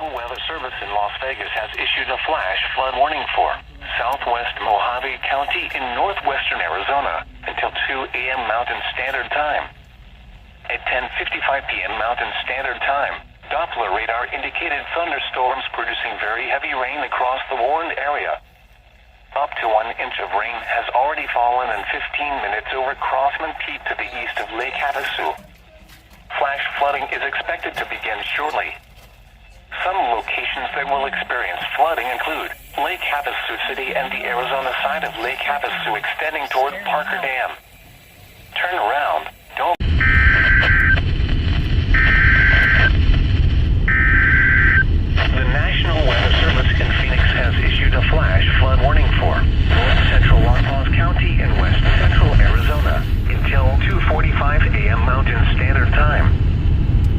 National Weather Service in Las Vegas has issued a flash flood warning for southwest Mojave County in northwestern Arizona until 2 a.m. Mountain Standard Time. At 10:55 p.m. Mountain Standard Time, Doppler radar indicated thunderstorms producing very heavy rain across the warned area. Up to 1 inch of rain has already fallen in 15 minutes over Crossman Peak to the east of Lake Havasu. Flash flooding is expected to begin shortly. Some locations that will experience flooding include Lake Havasu City and the Arizona side of Lake Havasu extending toward Parker Dam. Turn around, don't... The National Weather Service in Phoenix has issued a flash flood warning for north central Las Vegas County and west central Arizona until 2:45 a.m. Mountain Standard Time.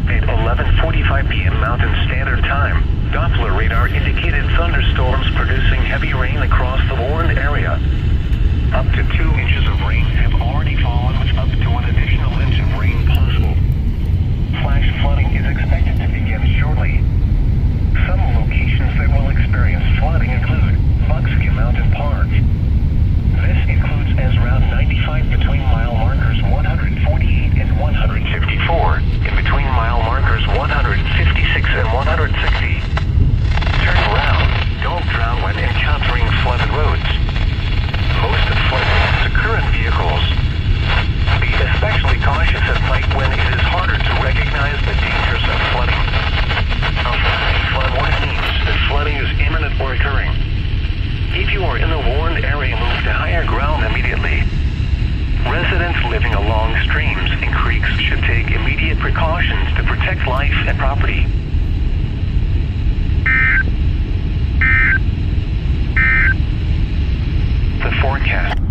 At 11:45 p.m. Mountain Standard Time, Doppler radar indicated thunderstorms producing heavy rain across the warned area. Up to 2 inches of rain have already fallen, with up to an additional inch of rain possible. Flash flooding is expected to begin shortly. Some locations that will experience flooding include Buckskin Mountain Park. This includes as Route 95 between mile markers 148 and 154, in between mile markers 156 and 160. Turn around, don't drown when encountering flooded roads. Most of flooding is occur in vehicles. Be especially cautious at night when it is harder to recognize the dangers of flooding. A flash flood warning means that flooding is imminent or occurring. If you are in the warned area, move to higher ground immediately. Residents living along streams and creeks should take immediate precautions to protect life and property. The forecast.